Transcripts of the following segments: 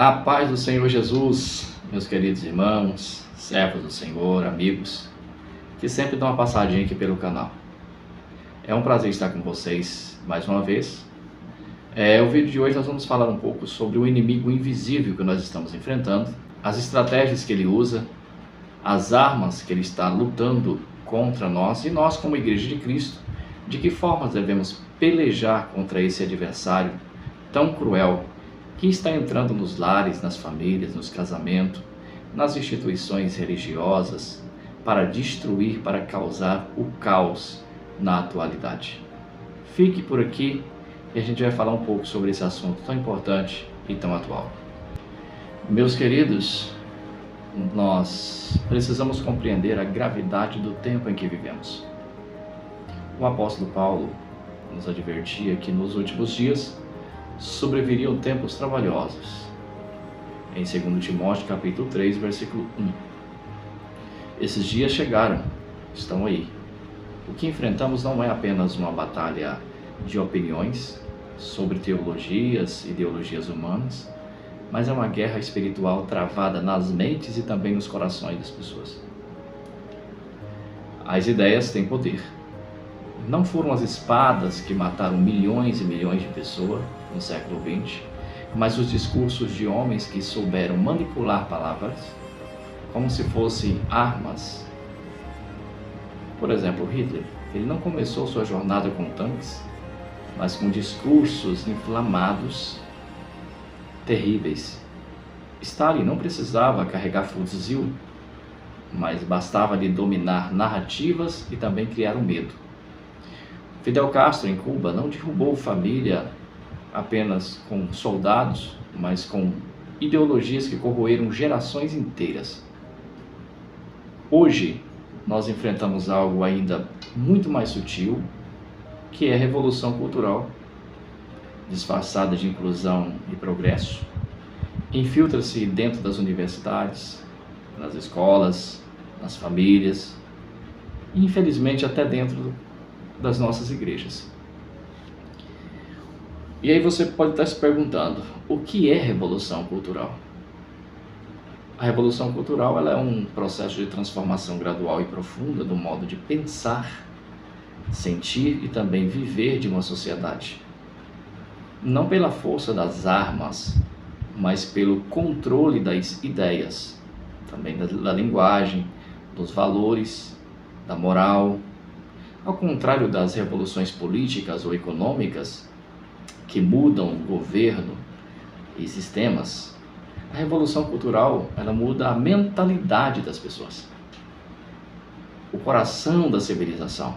A paz do Senhor Jesus, meus queridos irmãos, servos do Senhor, amigos, que sempre dão uma passadinha aqui pelo canal. É um prazer estar com vocês mais uma vez. O vídeo de hoje nós vamos falar um pouco sobre o inimigo invisível que nós estamos enfrentando, as estratégias que ele usa, as armas que ele está lutando contra nós e nós como Igreja de Cristo, de que formas devemos pelejar contra esse adversário tão cruel que está entrando nos lares, nas famílias, nos casamentos, nas instituições religiosas, para destruir, para causar o caos na atualidade. Fique por aqui e a gente vai falar um pouco sobre esse assunto tão importante e tão atual. Meus queridos, nós precisamos compreender a gravidade do tempo em que vivemos. O apóstolo Paulo nos advertia que nos últimos dias sobreviriam tempos trabalhosos. Em 2 Timóteo capítulo 3, versículo 1. Esses dias chegaram, estão aí. O que enfrentamos não é apenas uma batalha de opiniões sobre teologias, ideologias humanas, mas é uma guerra espiritual travada nas mentes e também nos corações das pessoas. As ideias têm poder. Não foram as espadas que mataram milhões e milhões de pessoas no século XX, mas os discursos de homens que souberam manipular palavras como se fossem armas. Por exemplo, Hitler, ele não começou sua jornada com tanques, mas com discursos inflamados, terríveis. Stalin não precisava carregar fuzil, mas bastava lhe dominar narrativas e também criar o medo. Fidel Castro, em Cuba, não derrubou família apenas com soldados, mas com ideologias que corroeram gerações inteiras. Hoje, nós enfrentamos algo ainda muito mais sutil, que é a revolução cultural, disfarçada de inclusão e progresso. Infiltra-se dentro das universidades, nas escolas, nas famílias, e infelizmente até dentro das nossas igrejas. E aí você pode estar se perguntando, o que é revolução cultural? A revolução cultural ela é um processo de transformação gradual e profunda do modo de pensar, sentir e também viver de uma sociedade. Não pela força das armas, mas pelo controle das ideias, também da linguagem, dos valores, da moral. Ao contrário das revoluções políticas ou econômicas, que mudam o governo e sistemas, a revolução cultural ela muda a mentalidade das pessoas, o coração da civilização.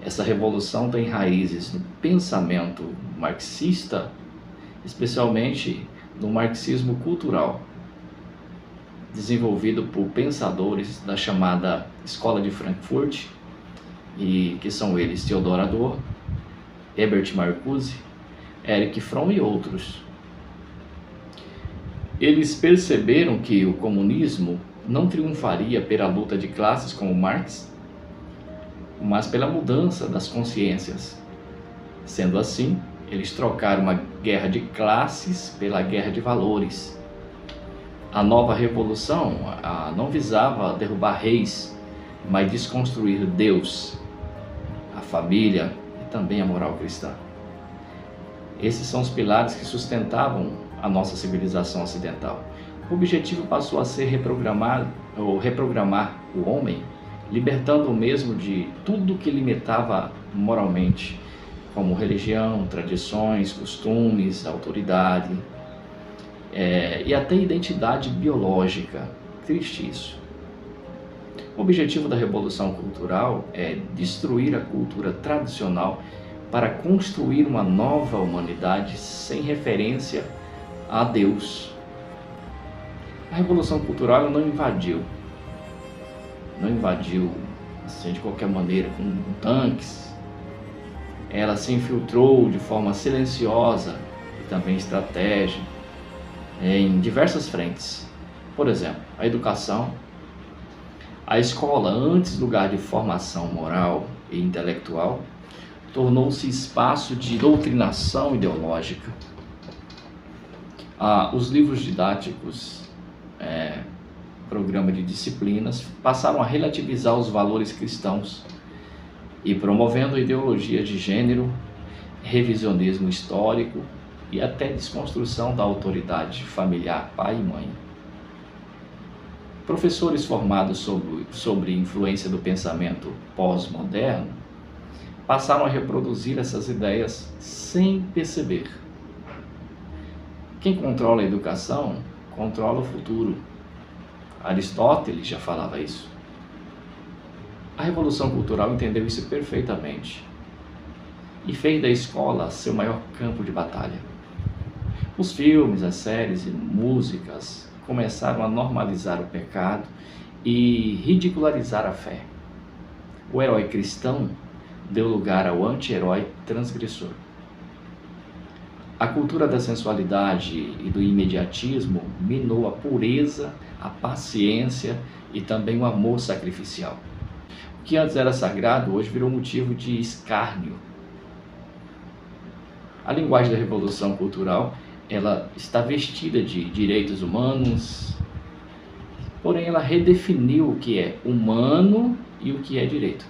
Essa revolução tem raízes no pensamento marxista, especialmente no marxismo cultural, desenvolvido por pensadores da chamada Escola de Frankfurt, e que são eles Theodor Adorno, Herbert Marcuse, Erich Fromm e outros. Eles perceberam que o comunismo não triunfaria pela luta de classes como Marx, mas pela mudança das consciências. Sendo assim, eles trocaram uma guerra de classes pela guerra de valores. A nova revolução não visava derrubar reis, mas desconstruir Deus, a família e também a moral cristã. Esses são os pilares que sustentavam a nossa civilização ocidental. O objetivo passou a ser reprogramar o homem, libertando o mesmo de tudo que limitava moralmente, como religião, tradições, costumes, autoridade e até identidade biológica. Triste isso. O objetivo da revolução cultural é destruir a cultura tradicional para construir uma nova humanidade sem referência a Deus. A revolução cultural não invadiu assim, de qualquer maneira, com tanques. Ela se infiltrou de forma silenciosa e também estratégica em diversas frentes. Por exemplo, a educação. A escola, antes lugar de formação moral e intelectual, tornou-se espaço de doutrinação ideológica. Os livros didáticos, programa de disciplinas, passaram a relativizar os valores cristãos e promovendo ideologia de gênero, revisionismo histórico e até desconstrução da autoridade familiar pai e mãe. Professores formados sobre influência do pensamento pós-moderno passaram a reproduzir essas ideias sem perceber. Quem controla a educação, controla o futuro. Aristóteles já falava isso. A Revolução Cultural entendeu isso perfeitamente e fez da escola seu maior campo de batalha. Os filmes, as séries e músicas começaram a normalizar o pecado e ridicularizar a fé. O herói cristão deu lugar ao anti-herói transgressor. A cultura da sensualidade e do imediatismo minou a pureza, a paciência e também o amor sacrificial. O que antes era sagrado, hoje virou motivo de escárnio. A linguagem da Revolução Cultural, ela está vestida de direitos humanos, porém ela redefiniu o que é humano e o que é direito.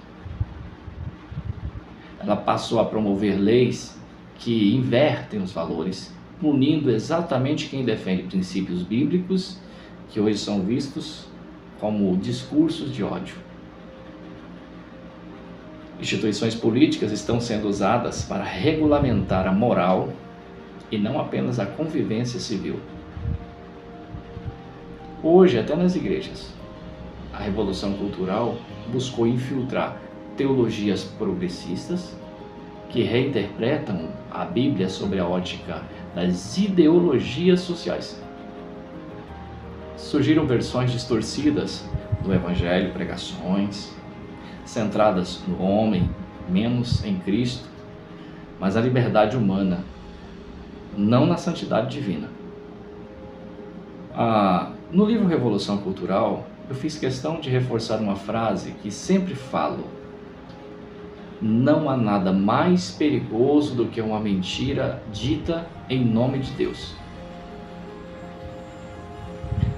Ela passou a promover leis que invertem os valores, punindo exatamente quem defende princípios bíblicos que hoje são vistos como discursos de ódio. Instituições políticas estão sendo usadas para regulamentar a moral e não apenas a convivência civil. Hoje, até nas igrejas, a Revolução Cultural buscou infiltrar teologias progressistas que reinterpretam a Bíblia sobre a ótica das ideologias sociais. Surgiram versões distorcidas do Evangelho, pregações centradas no homem, menos em Cristo, mas na liberdade humana, não na santidade divina. No livro Revolução Cultural, eu fiz questão de reforçar uma frase que sempre falo: não há nada mais perigoso do que uma mentira dita em nome de Deus.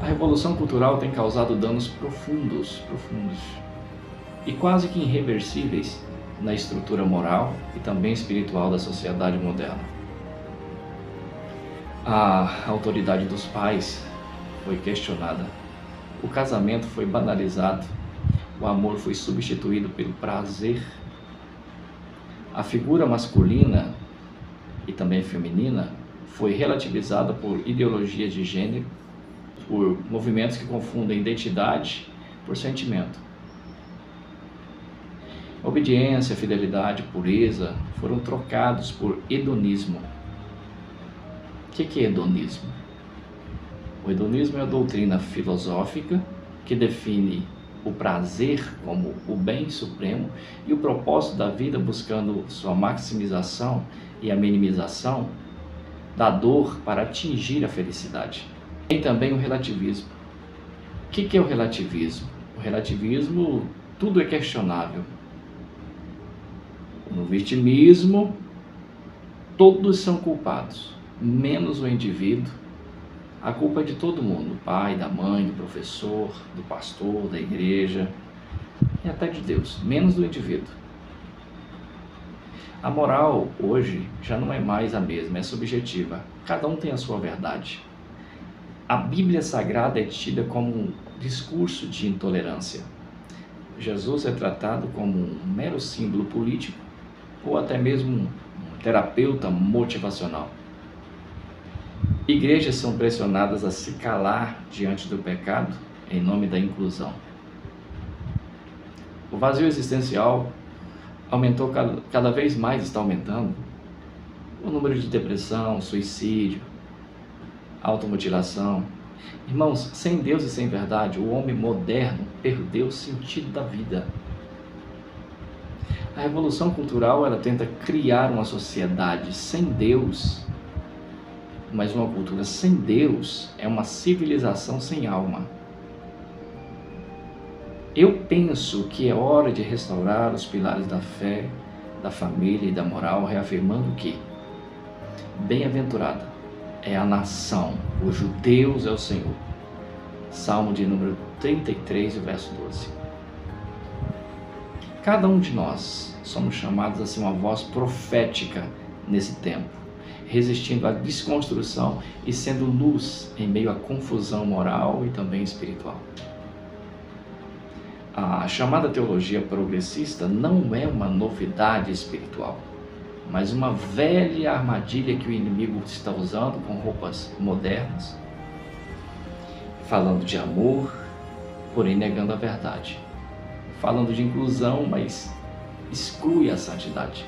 A Revolução Cultural tem causado danos profundos e quase que irreversíveis na estrutura moral e também espiritual da sociedade moderna. A autoridade dos pais foi questionada, o casamento foi banalizado, o amor foi substituído pelo prazer, a figura masculina e também feminina foi relativizada por ideologias de gênero, por movimentos que confundem identidade por sentimento. Obediência, fidelidade, pureza foram trocados por hedonismo. O que é hedonismo? O hedonismo é a doutrina filosófica que define o prazer como o bem supremo e o propósito da vida buscando sua maximização e a minimização da dor para atingir a felicidade. Tem também o relativismo. O que é o relativismo? O relativismo, tudo é questionável. No vitimismo, todos são culpados, menos o indivíduo. A culpa é de todo mundo, do pai, da mãe, do professor, do pastor, da igreja e até de Deus, menos do indivíduo. A moral hoje já não é mais a mesma, é subjetiva. Cada um tem a sua verdade. A Bíblia Sagrada é tida como um discurso de intolerância. Jesus é tratado como um mero símbolo político ou até mesmo um terapeuta motivacional. Igrejas são pressionadas a se calar diante do pecado em nome da inclusão. O vazio existencial aumentou, cada vez mais está aumentando. O número de depressão, suicídio, automutilação. Irmãos, sem Deus e sem verdade, o homem moderno perdeu o sentido da vida. A Revolução Cultural, ela tenta criar uma sociedade sem Deus, mas uma cultura sem Deus é uma civilização sem alma. Eu penso que é hora de restaurar os pilares da fé, da família e da moral, reafirmando que bem-aventurada é a nação cujo Deus é o Senhor. Salmo de número 33, verso 12. Cada um de nós somos chamados a ser uma voz profética nesse tempo, resistindo à desconstrução e sendo luz em meio à confusão moral e também espiritual. A chamada teologia progressista não é uma novidade espiritual, mas uma velha armadilha que o inimigo está usando com roupas modernas, falando de amor, porém negando a verdade. Falando de inclusão, mas exclui a santidade.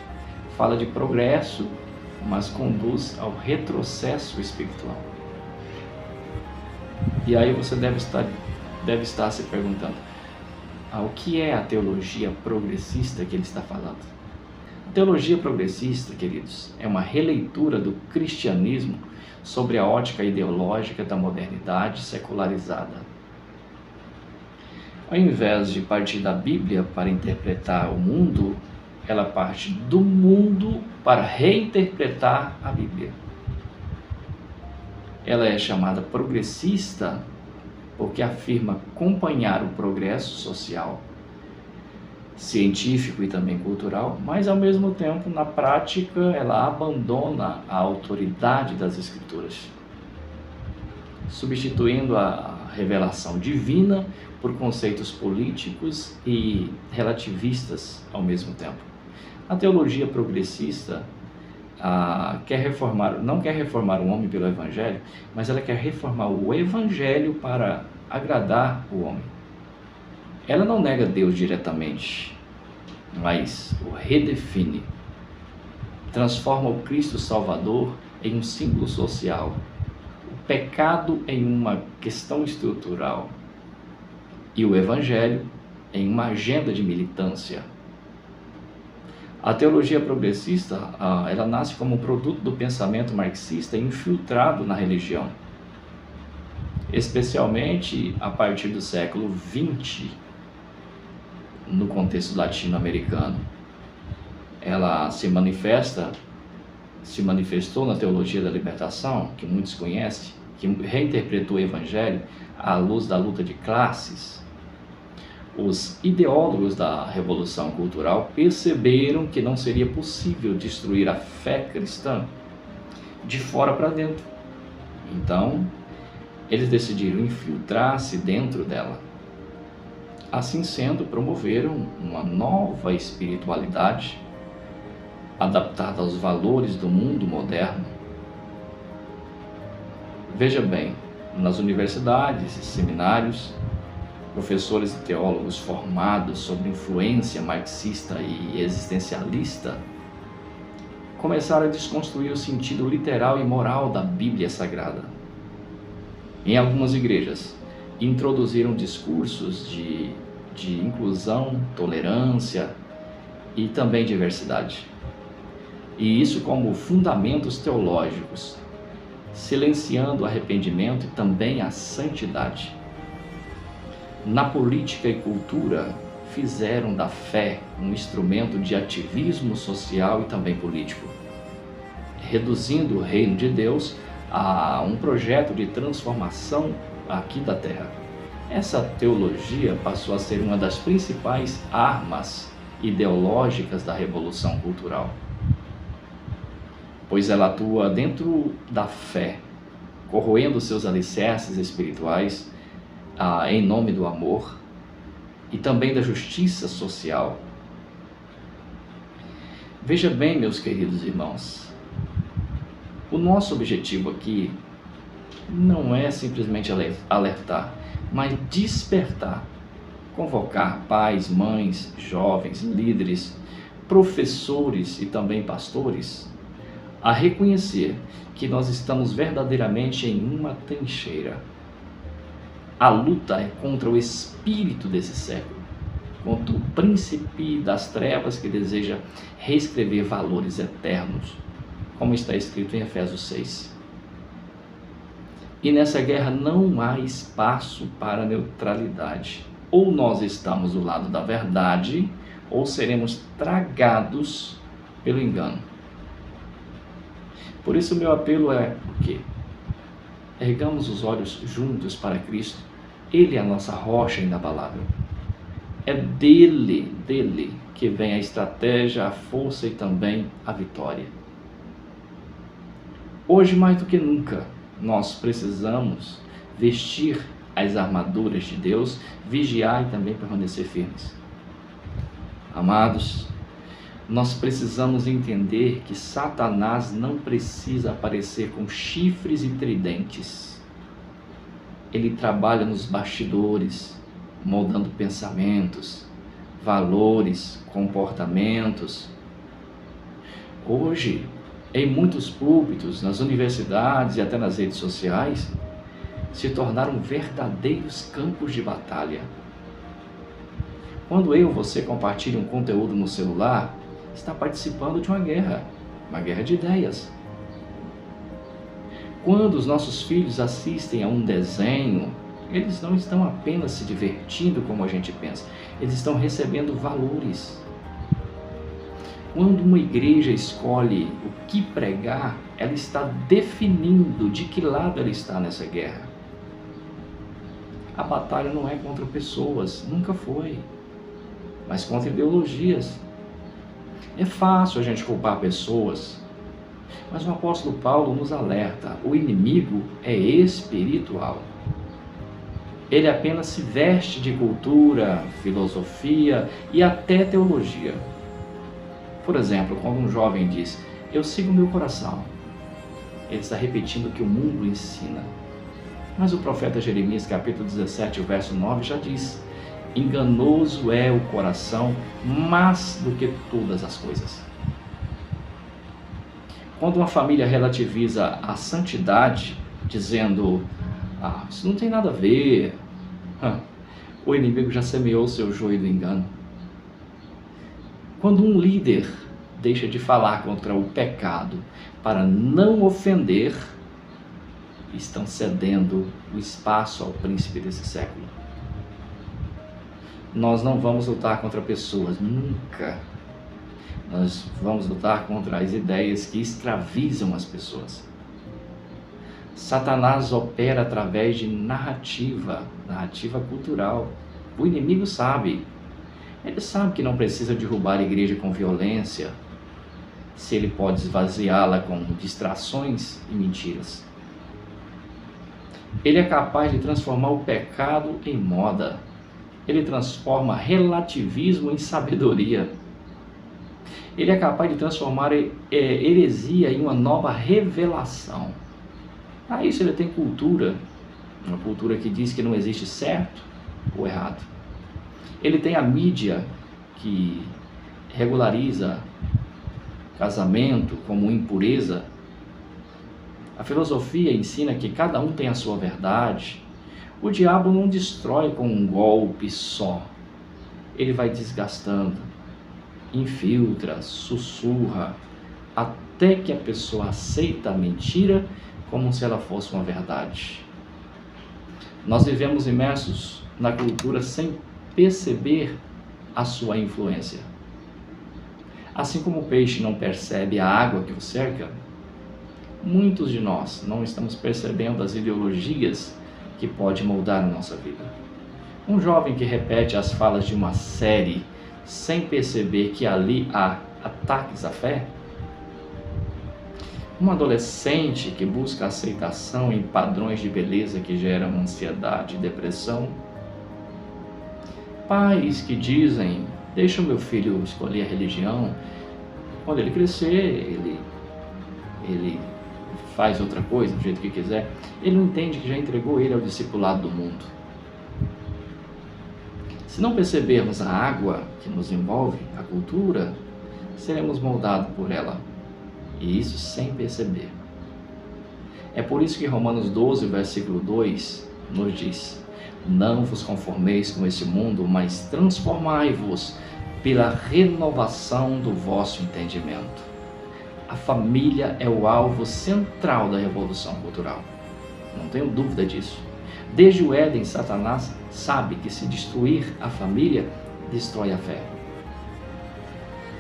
Fala de progresso, mas conduz ao retrocesso espiritual. E aí você deve estar se perguntando, o que é a teologia progressista que ele está falando? A teologia progressista, queridos, é uma releitura do cristianismo sobre a ótica ideológica da modernidade secularizada. Ao invés de partir da Bíblia para interpretar o mundo, ela parte do mundo para reinterpretar a Bíblia. Ela é chamada progressista porque afirma acompanhar o progresso social, científico e também cultural, mas ao mesmo tempo, na prática, ela abandona a autoridade das Escrituras, substituindo a revelação divina por conceitos políticos e relativistas ao mesmo tempo. A teologia progressista não quer reformar o homem pelo Evangelho, mas ela quer reformar o Evangelho para agradar o homem. Ela não nega Deus diretamente, mas o redefine. Transforma o Cristo Salvador em um símbolo social, o pecado em uma questão estrutural e o Evangelho em uma agenda de militância. A teologia progressista, ela nasce como um produto do pensamento marxista infiltrado na religião, especialmente a partir do século XX, no contexto latino-americano. Ela se manifestou na teologia da libertação, que muitos conhecem, que reinterpretou o Evangelho à luz da luta de classes. Os ideólogos da Revolução Cultural perceberam que não seria possível destruir a fé cristã de fora para dentro. Então, eles decidiram infiltrar-se dentro dela. Assim sendo, promoveram uma nova espiritualidade adaptada aos valores do mundo moderno. Veja bem, nas universidades e seminários, professores e teólogos formados sob influência marxista e existencialista começaram a desconstruir o sentido literal e moral da Bíblia Sagrada. Em algumas igrejas, introduziram discursos de inclusão, tolerância e também diversidade. E isso como fundamentos teológicos, silenciando o arrependimento e também a santidade. Na política e cultura, fizeram da fé um instrumento de ativismo social e também político, reduzindo o reino de Deus a um projeto de transformação aqui da terra. Essa teologia passou a ser uma das principais armas ideológicas da Revolução Cultural, pois ela atua dentro da fé, corroendo seus alicerces espirituais, em nome do amor e também da justiça social. Veja bem, meus queridos irmãos, o nosso objetivo aqui não é simplesmente alertar, mas despertar, convocar pais, mães, jovens, líderes, professores e também pastores a reconhecer que nós estamos verdadeiramente em uma trincheira. A luta é contra o espírito desse século, contra o príncipe das trevas que deseja reescrever valores eternos, como está escrito em Efésios 6. E nessa guerra não há espaço para neutralidade. Ou nós estamos do lado da verdade, ou seremos tragados pelo engano. Por isso meu apelo é o quê? ergamos os olhos juntos para Cristo. Ele é a nossa rocha inabalável. É dele que vem a estratégia, a força e também a vitória. Hoje, mais do que nunca, nós precisamos vestir as armaduras de Deus, vigiar e também permanecer firmes. Amados, nós precisamos entender que Satanás não precisa aparecer com chifres e tridentes. Ele trabalha nos bastidores, moldando pensamentos, valores, comportamentos. Hoje, em muitos púlpitos, nas universidades e até nas redes sociais, se tornaram verdadeiros campos de batalha. Quando você compartilha um conteúdo no celular, está participando de uma guerra de ideias. Quando os nossos filhos assistem a um desenho, eles não estão apenas se divertindo como a gente pensa, eles estão recebendo valores. Quando uma igreja escolhe o que pregar, ela está definindo de que lado ela está nessa guerra. A batalha não é contra pessoas, nunca foi, mas contra ideologias. É fácil a gente culpar pessoas, mas o apóstolo Paulo nos alerta: o inimigo é espiritual. Ele apenas se veste de cultura, filosofia e até teologia. Por exemplo, quando um jovem diz: eu sigo meu coração, ele está repetindo o que o mundo ensina. Mas o profeta Jeremias, capítulo 17, verso 9, já diz: enganoso é o coração, mais do que todas as coisas. Quando uma família relativiza a santidade, dizendo: isso não tem nada a ver, o inimigo já semeou seu joio do engano. Quando um líder deixa de falar contra o pecado para não ofender, estão cedendo o espaço ao príncipe desse século. Nós não vamos lutar contra pessoas, nunca. Nós vamos lutar contra as ideias que escravizam as pessoas. Satanás opera através de narrativa cultural. O inimigo sabe. Ele sabe que não precisa derrubar a igreja com violência, se ele pode esvaziá-la com distrações e mentiras. Ele é capaz de transformar o pecado em moda. Ele transforma relativismo em sabedoria. Ele é capaz de transformar heresia em uma nova revelação. Para isso ele tem cultura, uma cultura que diz que não existe certo ou errado. Ele tem a mídia que regulariza casamento como impureza. A filosofia ensina que cada um tem a sua verdade. O diabo não destrói com um golpe só. Ele vai desgastando, infiltra, sussurra, até que a pessoa aceita a mentira como se ela fosse uma verdade. Nós vivemos imersos na cultura sem perceber a sua influência. Assim como o peixe não percebe a água que o cerca, muitos de nós não estamos percebendo as ideologias que podem moldar a nossa vida. Um jovem que repete as falas de uma série sem perceber que ali há ataques à fé. Um adolescente que busca aceitação em padrões de beleza que geram ansiedade e depressão. Pais que dizem: deixa o meu filho escolher a religião, quando ele crescer, ele faz outra coisa do jeito que quiser. Ele não entende que já entregou ele ao discipulado do mundo. Se não percebermos a água que nos envolve, a cultura, seremos moldados por ela. E isso sem perceber. É por isso que Romanos 12, versículo 2, nos diz: não vos conformeis com esse mundo, mas transformai-vos pela renovação do vosso entendimento. A família é o alvo central da revolução cultural. Não tenho dúvida disso. Desde o Éden, Satanás sabe que se destruir a família, destrói a fé.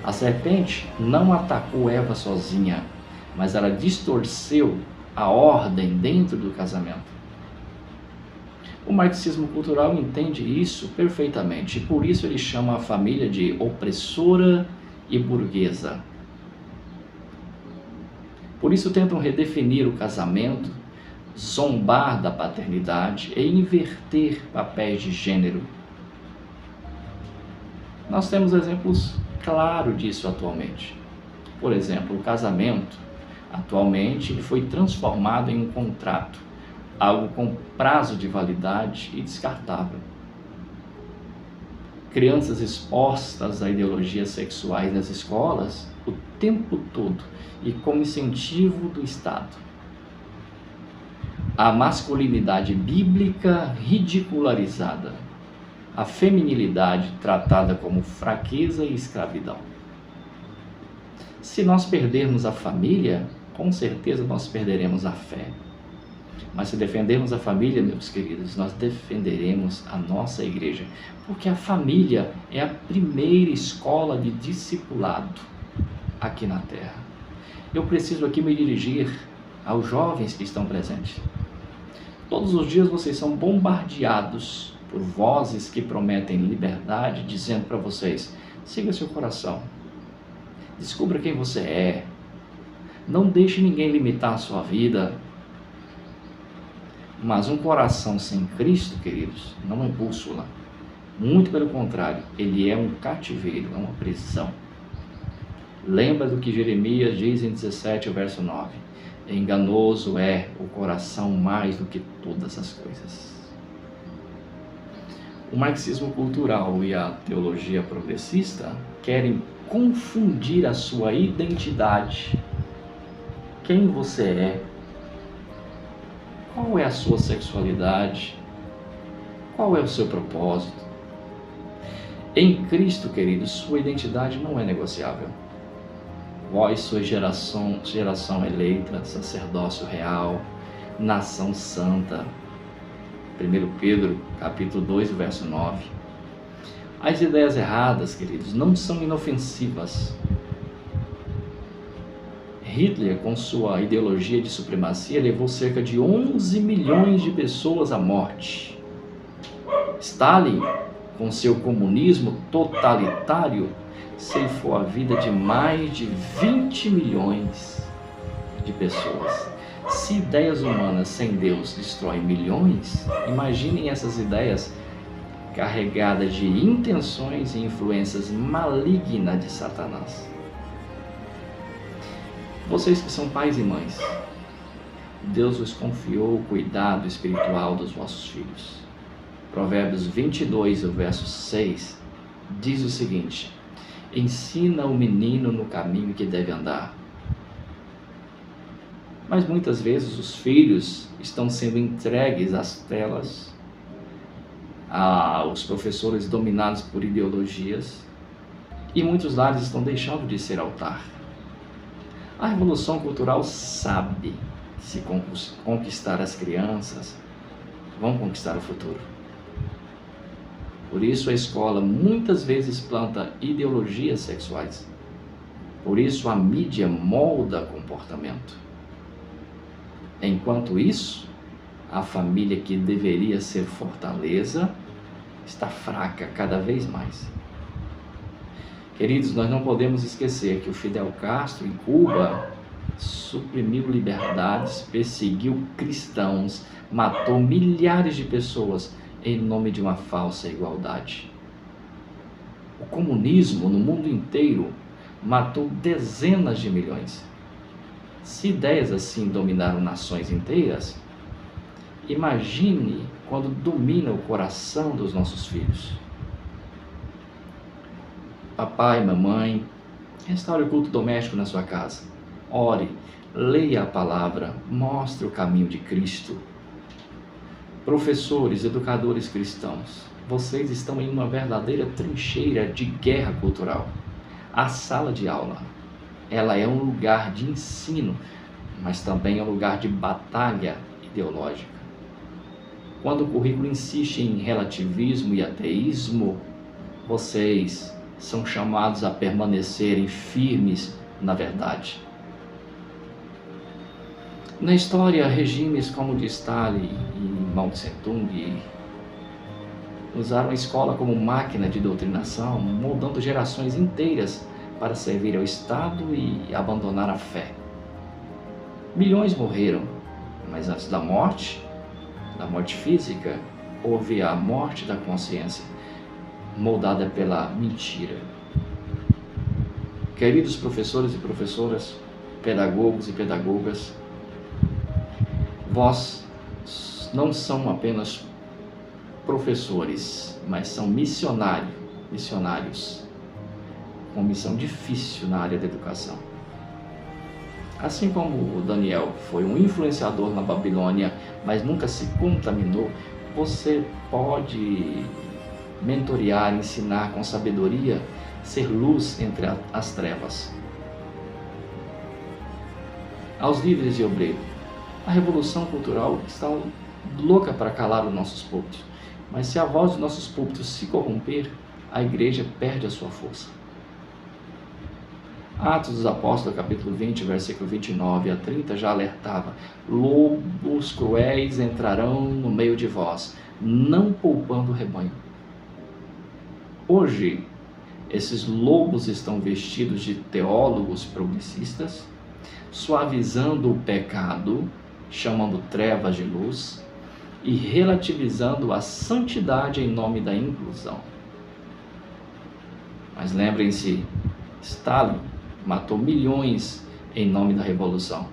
A serpente não atacou Eva sozinha, mas ela distorceu a ordem dentro do casamento. O marxismo cultural entende isso perfeitamente, e por isso ele chama a família de opressora e burguesa. Por isso tentam redefinir o casamento, zombar da paternidade e inverter papéis de gênero. Nós temos exemplos claros disso atualmente. Por exemplo, o casamento, atualmente, ele foi transformado em um contrato, algo com prazo de validade e descartável. Crianças expostas a ideologias sexuais nas escolas o tempo todo e com incentivo do Estado. A masculinidade bíblica ridicularizada. A feminilidade tratada como fraqueza e escravidão. Se nós perdermos a família, com certeza nós perderemos a fé. Mas se defendermos a família, meus queridos, nós defenderemos a nossa igreja. Porque a família é a primeira escola de discipulado aqui na terra. Eu preciso aqui me dirigir aos jovens que estão presentes. Todos os dias vocês são bombardeados por vozes que prometem liberdade, dizendo para vocês: siga seu coração, descubra quem você é, não deixe ninguém limitar a sua vida. Mas um coração sem Cristo, queridos, não é bússola. Muito pelo contrário, ele é um cativeiro, é uma prisão. Lembra do que Jeremias diz em 17, verso 9: enganoso é o coração mais do que todas as coisas. O marxismo cultural e a teologia progressista querem confundir a sua identidade. Quem você é? Qual é a sua sexualidade? Qual é o seu propósito? Em Cristo, queridos, sua identidade não é negociável. Vós sois geração eleita, sacerdócio real, nação santa. 1 Pedro, capítulo 2, verso 9. As ideias erradas, queridos, não são inofensivas. Hitler, com sua ideologia de supremacia, levou cerca de 11 milhões de pessoas à morte. Stalin, com seu comunismo totalitário, ceifou a vida de mais de 20 milhões de pessoas. Se ideias humanas sem Deus destroem milhões, imaginem essas ideias carregadas de intenções e influências malignas de Satanás. Vocês que são pais e mães, Deus vos confiou o cuidado espiritual dos vossos filhos. Provérbios 22, o verso 6, diz o seguinte: ensina o menino no caminho que deve andar. Mas muitas vezes os filhos estão sendo entregues às telas, aos professores dominados por ideologias, e muitos lares estão deixando de ser altar. A revolução cultural sabe que se conquistar as crianças, vão conquistar o futuro. Por isso a escola muitas vezes planta ideologias sexuais. Por isso a mídia molda comportamento. Enquanto isso, a família que deveria ser fortaleza está fraca cada vez mais. Queridos, nós não podemos esquecer que o Fidel Castro, em Cuba, suprimiu liberdades, perseguiu cristãos, matou milhares de pessoas em nome de uma falsa igualdade. O comunismo no mundo inteiro matou dezenas de milhões. Se ideias assim dominaram nações inteiras, imagine quando domina o coração dos nossos filhos. Papai, mamãe, restaure o culto doméstico na sua casa. Ore, leia a palavra, mostre o caminho de Cristo. Professores, educadores cristãos, vocês estão em uma verdadeira trincheira de guerra cultural. A sala de aula, ela é um lugar de ensino, mas também é um lugar de batalha ideológica. Quando o currículo insiste em relativismo e ateísmo, vocês são chamados a permanecerem firmes na verdade. Na história, regimes como o de Stalin e Mao Tse-tung usaram a escola como máquina de doutrinação, moldando gerações inteiras para servir ao Estado e abandonar a fé. Milhões morreram, mas antes da morte física, houve a morte da consciência, moldada pela mentira. Queridos professores e professoras, pedagogos e pedagogas, vós não são apenas professores, mas são missionários, com missão difícil na área da educação. Assim como o Daniel foi um influenciador na Babilônia, mas nunca se contaminou, você pode mentorear, ensinar com sabedoria, ser luz entre as trevas. Aos líderes e obreiros, a revolução cultural está louca para calar os nossos púlpitos, mas se a voz dos nossos púlpitos se corromper, a igreja perde a sua força. Atos dos Apóstolos, capítulo 20, versículo 29 a 30, já alertava: lobos cruéis entrarão no meio de vós, não poupando o rebanho. Hoje, esses lobos estão vestidos de teólogos progressistas, suavizando o pecado, chamando trevas de luz e relativizando a santidade em nome da inclusão. Mas lembrem-se, Stalin matou milhões em nome da revolução.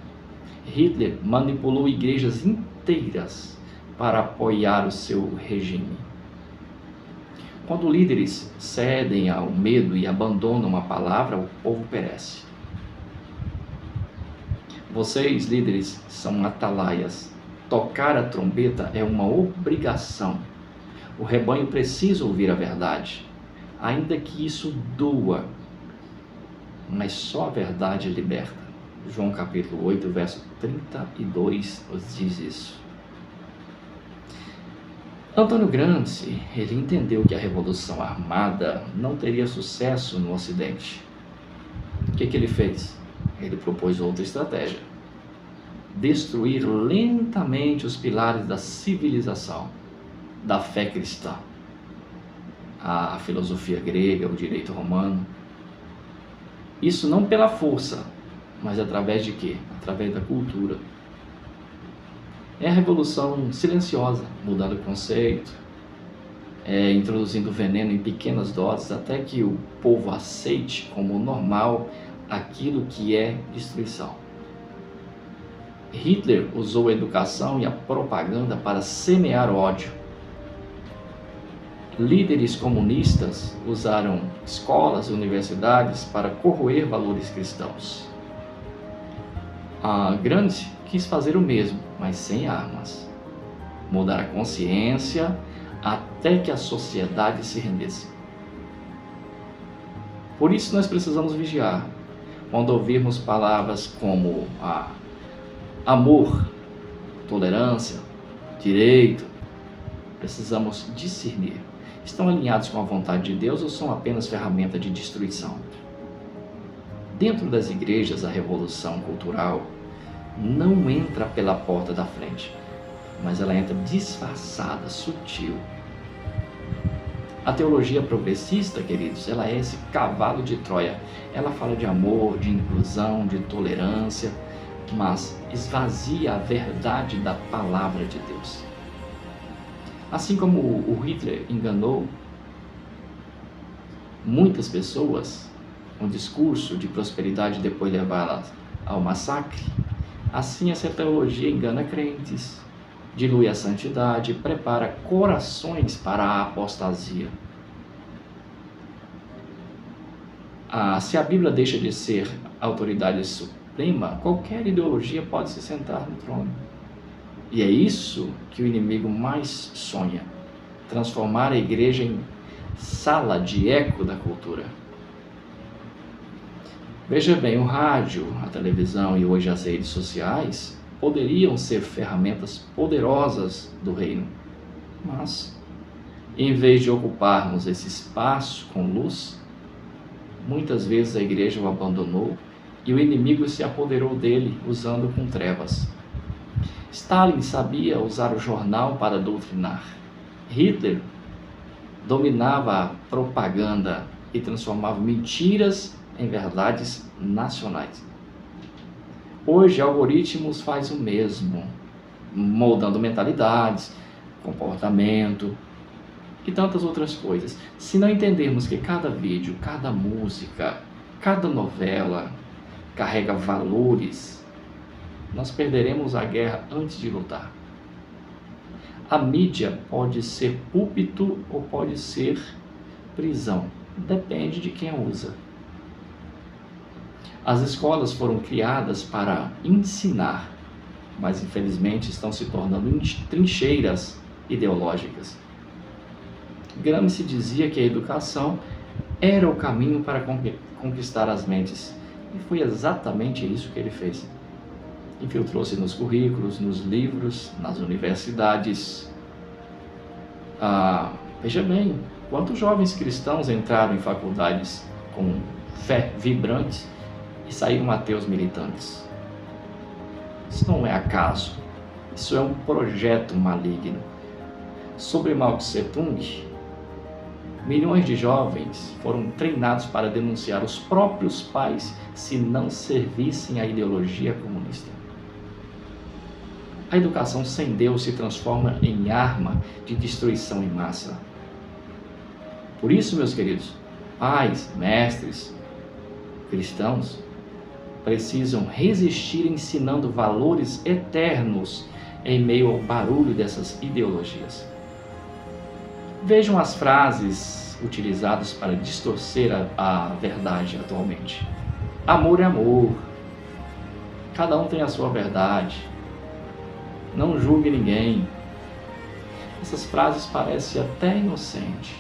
Hitler manipulou igrejas inteiras para apoiar o seu regime. Quando líderes cedem ao medo e abandonam a palavra, o povo perece. Vocês, líderes, são atalaias. Tocar a trombeta é uma obrigação. O rebanho precisa ouvir a verdade, ainda que isso doa, mas só a verdade liberta. João capítulo 8, verso 32 nos diz isso. Antônio Gramsci, ele entendeu que a revolução armada não teria sucesso no Ocidente. O que ele fez? Ele propôs outra estratégia: destruir lentamente os pilares da civilização, da fé cristã, a filosofia grega, o direito romano. Isso não pela força, mas através de quê? Através da cultura. É a revolução silenciosa, mudando o conceito, introduzindo veneno em pequenas doses, até que o povo aceite como normal aquilo que é destruição. Hitler usou a educação e a propaganda para semear ódio. Líderes comunistas usaram escolas e universidades para corroer valores cristãos. Gramsci quis fazer o mesmo, mas sem armas. Mudar a consciência até que a sociedade se rendesse. Por isso nós precisamos vigiar. Quando ouvirmos palavras como amor, tolerância, direito, precisamos discernir. Estão alinhados com a vontade de Deus ou são apenas ferramenta de destruição? Dentro das igrejas, a revolução cultural não entra pela porta da frente, mas ela entra disfarçada, sutil. A teologia progressista, queridos, ela é esse cavalo de Troia. Ela fala de amor, de inclusão, de tolerância, mas esvazia a verdade da palavra de Deus. Assim como o Hitler enganou muitas pessoas, um discurso de prosperidade depois levá-las ao massacre, assim essa teologia engana crentes, dilui a santidade, prepara corações para a apostasia. Se a Bíblia deixa de ser autoridade suprema, qualquer ideologia pode se sentar no trono. E é isso que o inimigo mais sonha: transformar a igreja em sala de eco da cultura. Veja bem, o rádio, a televisão e hoje as redes sociais poderiam ser ferramentas poderosas do reino, mas em vez de ocuparmos esse espaço com luz, muitas vezes a igreja o abandonou e o inimigo se apoderou dele usando com trevas. Stalin sabia usar o jornal para doutrinar. Hitler dominava a propaganda e transformava mentiras em verdades nacionais. Hoje, algoritmos fazem o mesmo, moldando mentalidades, comportamento e tantas outras coisas. Se não entendermos que cada vídeo, cada música, cada novela carrega valores, nós perderemos a guerra antes de lutar. A mídia pode ser púlpito ou pode ser prisão, depende de quem usa. As escolas foram criadas para ensinar, mas infelizmente estão se tornando trincheiras ideológicas. Gramsci dizia que a educação era o caminho para conquistar as mentes, e foi exatamente isso que ele fez. Infiltrou-se nos currículos, nos livros, nas universidades. Veja bem, quantos jovens cristãos entraram em faculdades com fé vibrante e saíram ateus militantes? Isso não é acaso, isso é um projeto maligno. Sobre Mao Tse Tung, milhões de jovens foram treinados para denunciar os próprios pais se não servissem à ideologia comunista. A educação sem Deus se transforma em arma de destruição em massa. Por isso, meus queridos, pais, mestres, cristãos, precisam resistir ensinando valores eternos em meio ao barulho dessas ideologias. Vejam as frases utilizadas para distorcer a verdade atualmente. Amor é amor. Cada um tem a sua verdade. Não julgue ninguém. Essas frases parecem até inocentes,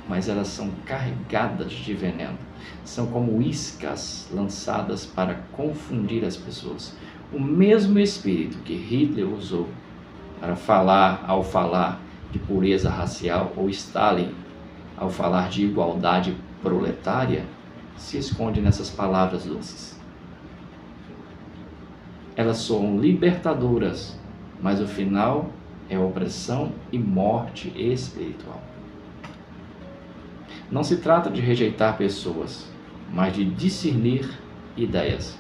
mas elas são carregadas de veneno. São como iscas lançadas para confundir as pessoas. O mesmo espírito que Hitler usou para falar, ao falar de pureza racial, ou Stalin, ao falar de igualdade proletária, se esconde nessas palavras doces. Elas são libertadoras, mas o final é opressão e morte espiritual. Não se trata de rejeitar pessoas, mas de discernir ideias.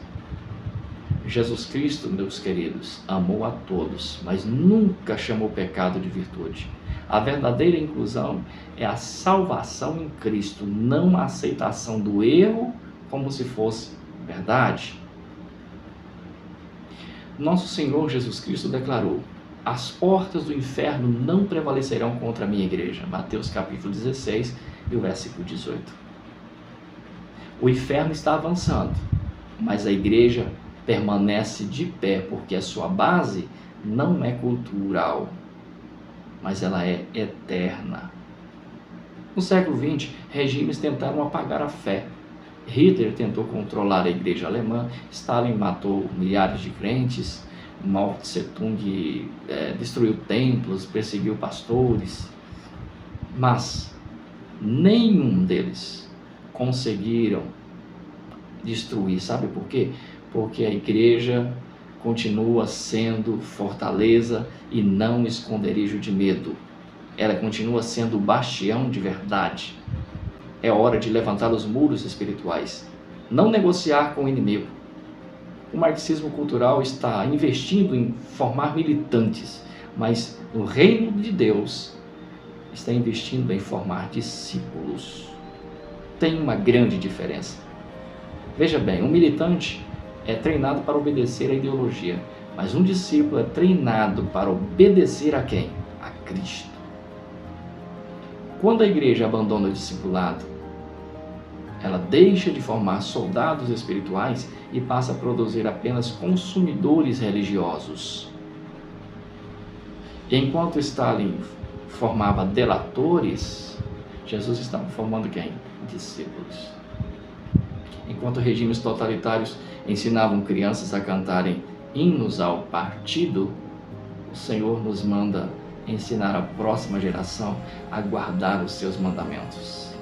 Jesus Cristo, meus queridos, amou a todos, mas nunca chamou pecado de virtude. A verdadeira inclusão é a salvação em Cristo, não a aceitação do erro como se fosse verdade. Nosso Senhor Jesus Cristo declarou: as portas do inferno não prevalecerão contra a minha igreja. Mateus capítulo 16 e o versículo 18. O inferno está avançando, mas a igreja permanece de pé, porque a sua base não é cultural, mas ela é eterna. No século XX, regimes tentaram apagar a fé. Hitler tentou controlar a igreja alemã, Stalin matou milhares de crentes, Mao Tse Tung destruiu templos, perseguiu pastores, mas nenhum deles conseguiram destruir. Sabe por quê? Porque a igreja continua sendo fortaleza e não esconderijo de medo. Ela continua sendo o bastião de verdade. É hora de levantar os muros espirituais, não negociar com o inimigo. O marxismo cultural está investindo em formar militantes, mas o reino de Deus está investindo em formar discípulos. Tem uma grande diferença. Veja bem, um militante é treinado para obedecer à ideologia, mas um discípulo é treinado para obedecer a quem? A Cristo. Quando a igreja abandona o discipulado, ela deixa de formar soldados espirituais e passa a produzir apenas consumidores religiosos. Enquanto Stalin formava delatores, Jesus estava formando quem? Discípulos. Enquanto regimes totalitários ensinavam crianças a cantarem hinos ao partido, o Senhor nos manda ensinar a próxima geração a guardar os seus mandamentos.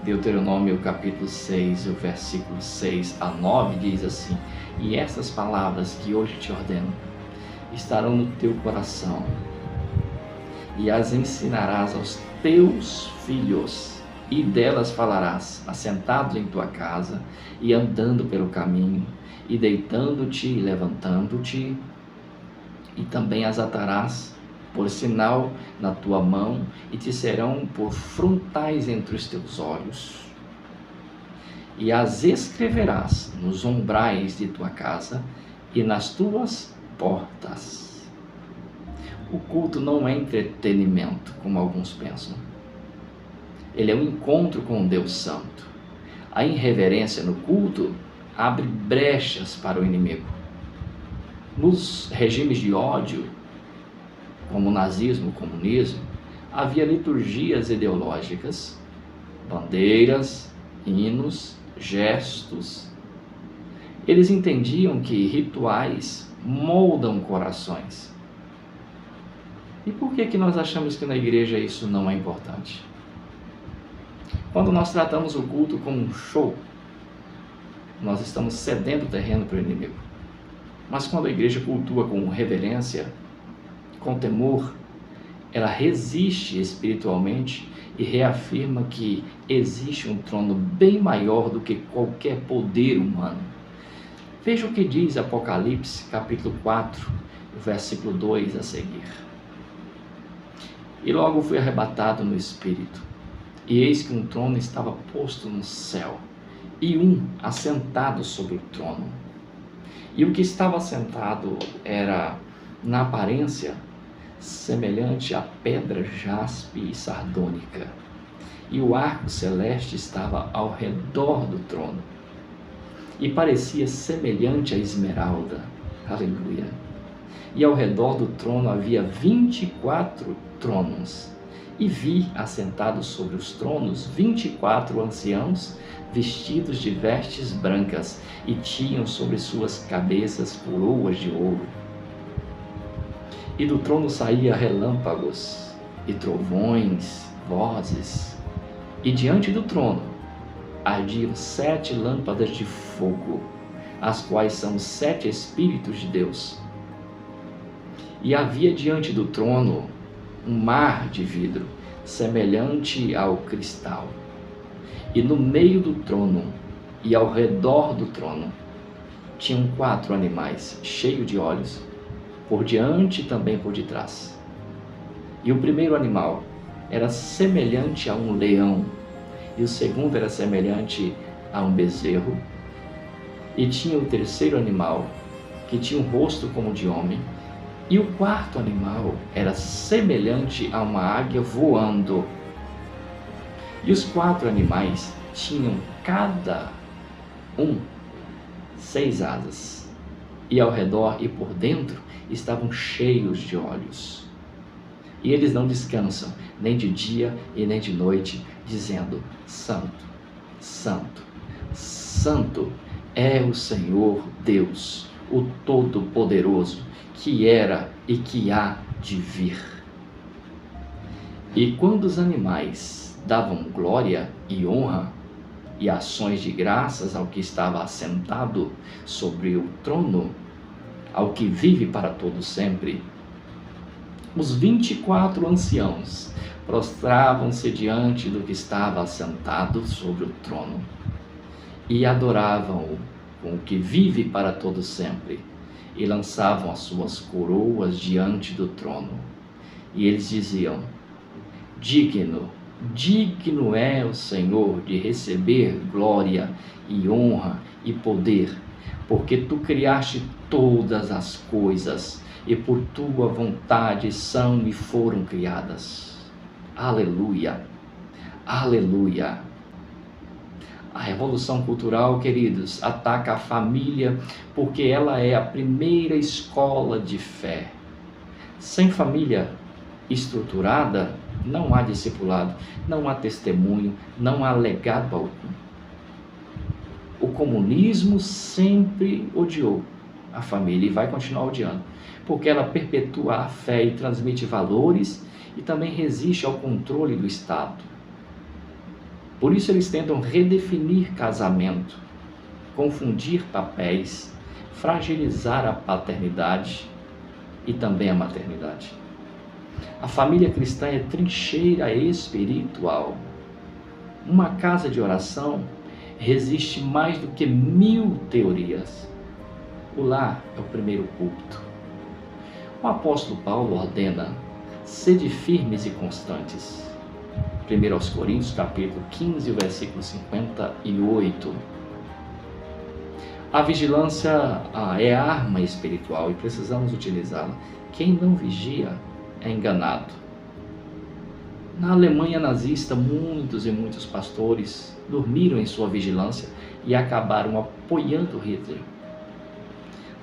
Deuteronômio capítulo 6, o versículo 6 a 9 diz assim: e essas palavras que hoje te ordeno estarão no teu coração, e as ensinarás aos teus filhos, e delas falarás, assentado em tua casa, e andando pelo caminho, e deitando-te e levantando-te, e também as atarás por sinal na tua mão, e te serão por frontais entre os teus olhos, e as escreverás nos umbrais de tua casa e nas tuas portas. O culto não é entretenimento, como alguns pensam. Ele é um encontro com o Deus Santo. A irreverência no culto abre brechas para o inimigo. Nos regimes de ódio, como o nazismo, o comunismo, havia liturgias ideológicas, bandeiras, hinos, gestos. Eles entendiam que rituais moldam corações. E por que nós achamos que na igreja isso não é importante? Quando nós tratamos o culto como um show, nós estamos cedendo terreno para o inimigo. Mas quando a igreja cultua com reverência, com temor, ela resiste espiritualmente e reafirma que existe um trono bem maior do que qualquer poder humano. Veja o que diz Apocalipse, capítulo 4, versículo 2 a seguir. E logo fui arrebatado no Espírito, e eis que um trono estava posto no céu, e um assentado sobre o trono. E o que estava assentado era, na aparência, semelhante a pedra jaspe e sardônica, e o arco celeste estava ao redor do trono, e parecia semelhante a esmeralda. Aleluia! E ao redor do trono havia 24 tronos, e vi assentados sobre os tronos 24 anciãos, vestidos de vestes brancas, e tinham sobre suas cabeças coroas de ouro. E do trono saía relâmpagos, e trovões, vozes, e diante do trono ardiam 7 lâmpadas de fogo, as quais são os 7 Espíritos de Deus. E havia diante do trono um mar de vidro, semelhante ao cristal. E no meio do trono e ao redor do trono tinham 4 animais, cheios de olhos, por diante e também por detrás. E o primeiro animal era semelhante a um leão, e o segundo era semelhante a um bezerro. E tinha o terceiro animal, que tinha um rosto como de homem, e o quarto animal era semelhante a uma águia voando. E os 4 animais tinham cada um 6 asas, e ao redor e por dentro estavam cheios de olhos. E eles não descansam, nem de dia e nem de noite, dizendo: Santo, Santo, Santo é o Senhor Deus, o Todo-Poderoso, que era e que há de vir. E quando os animais davam glória e honra e ações de graças ao que estava assentado sobre o trono, ao que vive para todo sempre, os 24 anciãos prostravam-se diante do que estava assentado sobre o trono e adoravam-o com o que vive para todo sempre, e lançavam as suas coroas diante do trono. E eles diziam: Digno, digno é o Senhor de receber glória e honra e poder, porque tu criaste todas as coisas, e por tua vontade são e foram criadas. Aleluia, aleluia. A revolução cultural, queridos, ataca a família porque ela é a primeira escola de fé. Sem família estruturada, não há discipulado, não há testemunho, não há legado algum. O comunismo sempre odiou a família e vai continuar odiando, porque ela perpetua a fé e transmite valores e também resiste ao controle do Estado. Por isso eles tentam redefinir casamento, confundir papéis, fragilizar a paternidade, e também a maternidade. A família cristã é trincheira espiritual. Uma casa de oração resiste mais do que 1000 teorias. O lar é o primeiro púlpito. O apóstolo Paulo ordena: sede firmes e constantes. 1 aos Coríntios, capítulo 15, versículo 58. A vigilância é arma espiritual e precisamos utilizá-la. Quem não vigia é enganado. Na Alemanha nazista, muitos pastores dormiram em sua vigilância e acabaram apoiando Hitler.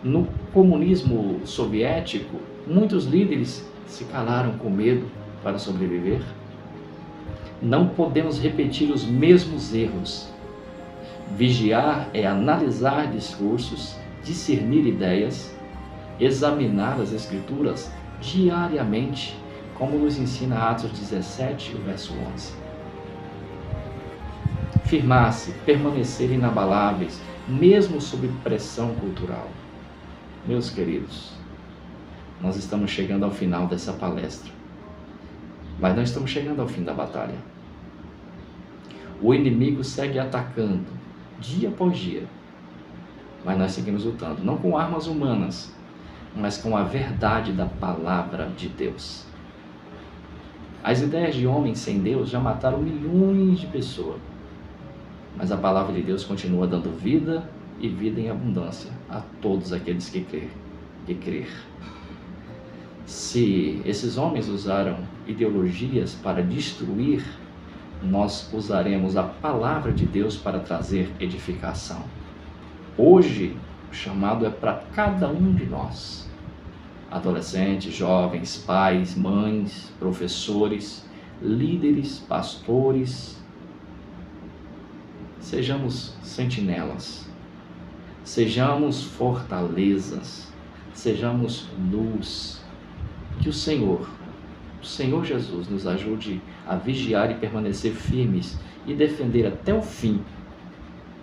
No comunismo soviético, muitos líderes se calaram com medo para sobreviver. Não podemos repetir os mesmos erros. Vigiar é analisar discursos, discernir ideias, examinar as Escrituras diariamente, como nos ensina Atos 17, o verso 11. Firmar-se, permanecer inabaláveis, mesmo sob pressão cultural. Meus queridos, nós estamos chegando ao final dessa palestra, mas não estamos chegando ao fim da batalha. O inimigo segue atacando, dia após dia, mas nós seguimos lutando, não com armas humanas, mas com a verdade da palavra de Deus. As ideias de homens sem Deus já mataram milhões de pessoas, mas a palavra de Deus continua dando vida e vida em abundância a todos aqueles que crer. Se esses homens usaram ideologias para destruir, nós usaremos a palavra de Deus para trazer edificação. Hoje, o chamado é para cada um de nós, adolescentes, jovens, pais, mães, professores, líderes, pastores. Sejamos sentinelas, sejamos fortalezas, sejamos luz. Que o Senhor Jesus nos ajude a vigiar e permanecer firmes e defender até o fim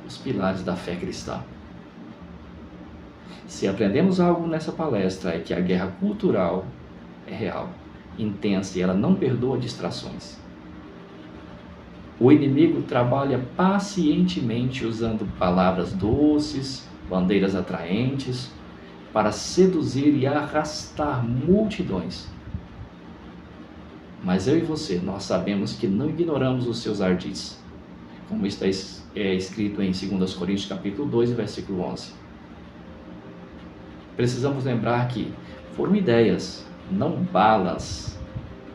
os pilares da fé cristã. Se aprendemos algo nessa palestra é que a guerra cultural é real, intensa e ela não perdoa distrações. O inimigo trabalha pacientemente usando palavras doces, bandeiras atraentes, para seduzir e arrastar multidões. Mas eu e você, nós sabemos que não ignoramos os seus ardis, como está escrito em 2 Coríntios capítulo 2, versículo 11. Precisamos lembrar que foram ideias, não balas,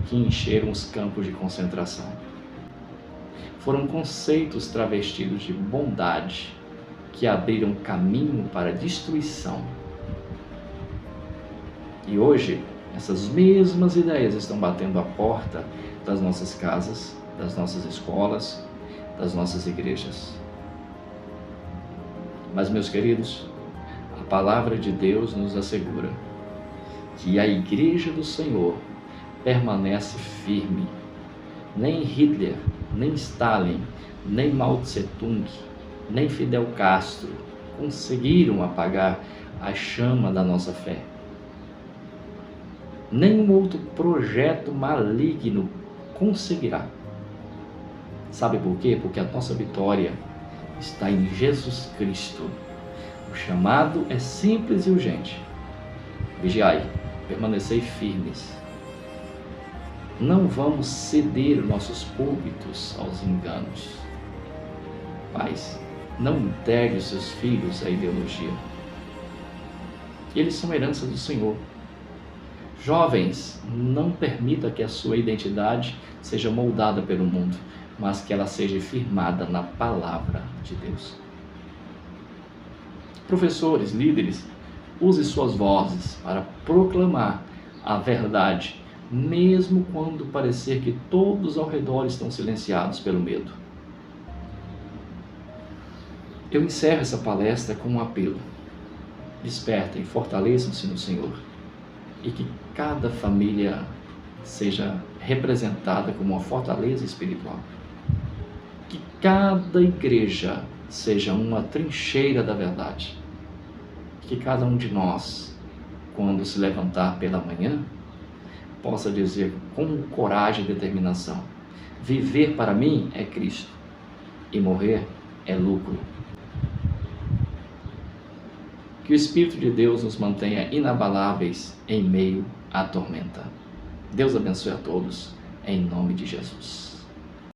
que encheram os campos de concentração. Foram conceitos travestidos de bondade que abriram caminho para a destruição. E hoje, essas mesmas ideias estão batendo a porta das nossas casas, das nossas escolas, das nossas igrejas. Mas, meus queridos, a palavra de Deus nos assegura que a igreja do Senhor permanece firme. Nem Hitler, nem Stalin, nem Mao Tse Tung, nem Fidel Castro conseguiram apagar a chama da nossa fé. Nenhum outro projeto maligno conseguirá. Sabe por quê? Porque a nossa vitória está em Jesus Cristo. O chamado é simples e urgente. Vigiai, permanecei firmes. Não vamos ceder nossos púlpitos aos enganos. Pais, não entregue os seus filhos à ideologia. Eles são herança do Senhor. Jovens, não permita que a sua identidade seja moldada pelo mundo, mas que ela seja firmada na palavra de Deus. Professores, líderes, use suas vozes para proclamar a verdade, mesmo quando parecer que todos ao redor estão silenciados pelo medo. Eu encerro essa palestra com um apelo. Despertem, fortaleçam-se no Senhor. E que cada família seja representada como uma fortaleza espiritual. Que cada igreja seja uma trincheira da verdade. Que cada um de nós quando se levantar pela manhã, possa dizer com coragem e determinação: viver para mim é Cristo e morrer é lucro. Que o Espírito de Deus nos mantenha inabaláveis em meio à tormenta. Deus abençoe a todos, em nome de Jesus.